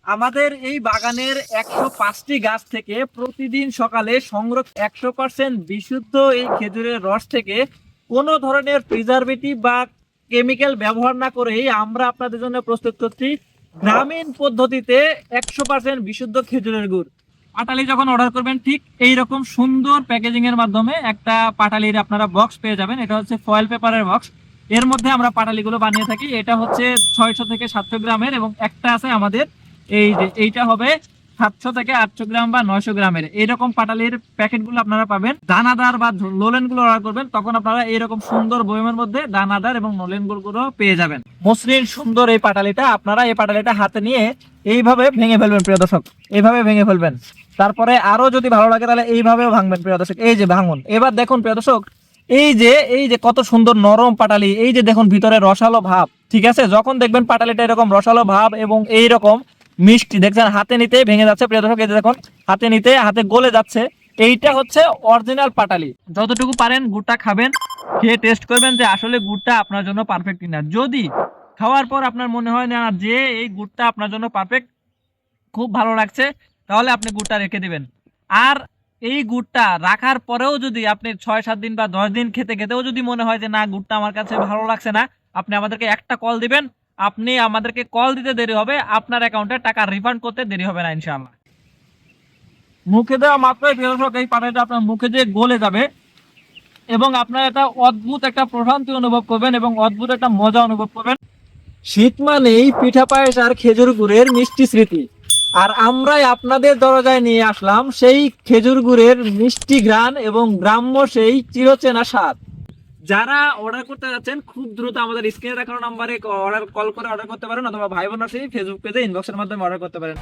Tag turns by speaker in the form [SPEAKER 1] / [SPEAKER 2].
[SPEAKER 1] আমাদের এই বাগানের 105টি গাছ থেকে প্রতিদিন সকালে সংগ্রহ 100% বিশুদ্ধ এই খেজুরের রস থেকে কোনো ধরনের প্রিজারভেটিভ বা কেমিক্যাল ব্যবহার না করেই আমরা আপনাদের জন্য প্রস্তুত করছি গ্রামীণ পদ্ধতিতে 100% বিশুদ্ধ খেজুরের গুড়। পাটালি যখন অর্ডার করবেন ঠিক এইরকম সুন্দর প্যাকেজিং এর মাধ্যমে একটা পাটালির আপনারা বক্স পেয়ে যাবেন। এটা হচ্ছে ফয়েল পেপারের বক্স। এর মধ্যে আমরা পাটালিগুলো বানিয়ে থাকি। এটা হচ্ছে 600 থেকে 700 গ্রামের এবং একটা আছে আমাদের এই যে এইটা হবে 700 থেকে 800 গ্রাম বা 900 গ্রামের। এইরকম পাটালির প্যাকেটগুলো আপনারা পাবেন। দানাদার বা লোলেন গুলো অর্ডার করবেন তখন আপনারা এইরকম সুন্দর বয়মের মধ্যে দানাদার এবং নোলেন গুলো পেয়ে যাবেন। মসৃণ সুন্দর এই পাটালিটা আপনারা এই পাটালিটা হাতে নিয়ে এইভাবে ভেঙে ফেলবেন প্রিয় দর্শক, এইভাবে ভেঙে ফেলবেন। তারপরে আরো যদি ভালো লাগে তাহলে এইভাবেও ভাঙবেন প্রিয় দর্শক। এই যে ভাঙুন। এবার দেখুন প্রিয় দর্শক, এই যে কত সুন্দর নরম পাটালি, এই যে দেখুন ভিতরে রসালো ভাব। ঠিক আছে, যখন দেখবেন পাটালিটা এরকম রসালো ভাব এবং এইরকম মিষ্টি, দেখছেন হাতে নিতেই ভেঙে যাচ্ছে প্রিয় দর্শক। এই যে দেখুন হাতে নিতে হাতে গলে যাচ্ছে। এইটা হচ্ছে অরিজিনাল পাটালি। যতটুকু পারেন গুড়টা খাবেন, খেয়ে টেস্ট করবেন যে আসলে গুড়টা আপনার জন্য পারফেক্ট কিনা। যদি খাওয়ার পর আপনার মনে হয় না যে এই গুড়টা আপনার জন্য পারফেক্ট, খুব ভালো লাগছে, তাহলে আপনি গুড়টা রেখে দিবেন। আর এই গুড়টা রাখার পরেও যদি আপনি 6-7 দিন বা 10 দিন খেতে খেতেও যদি মনে হয় যে না গুড়টা আমার কাছে ভালো লাগছে না, আপনি আমাদেরকে একটা কল দিবেন। আপনি আমাদেরকে কল দিতে দেরি হবে, আপনার অ্যাকাউন্টে টাকা রিফান্ড করতে দেরি হবে না ইনশাআল্লাহ। মুখে দেওয়া মাত্রই দর্শক এই পানিটা আপনার মুখে যে গলে যাবে এবং আপনার একটা অদ্ভুত একটা প্রশান্তি অনুভব করবেন এবং অদ্ভুত একটা মজা অনুভব করবেন। শীত মানেই পিঠা পায়েস আর খেজুর গুড়ের মিষ্টি স্মৃতি। আর আমরাই আপনাদের দরজায় নিয়ে আসলাম সেই খেজুর গুড়ের মিষ্টি ঘ্রাণ এবং গ্রাম্য সেই চিরচেনা স্বাদ। যারা অর্ডার করতে যাচ্ছেন খুব দ্রুত আমাদের স্ক্রিনে দেখানো নাম্বারে কল করে অর্ডার করতে পারেন, অথবা ভাই বোনরা সেই ফেসবুক পেজে ইনবক্সের মাধ্যমে অর্ডার করতে পারেন।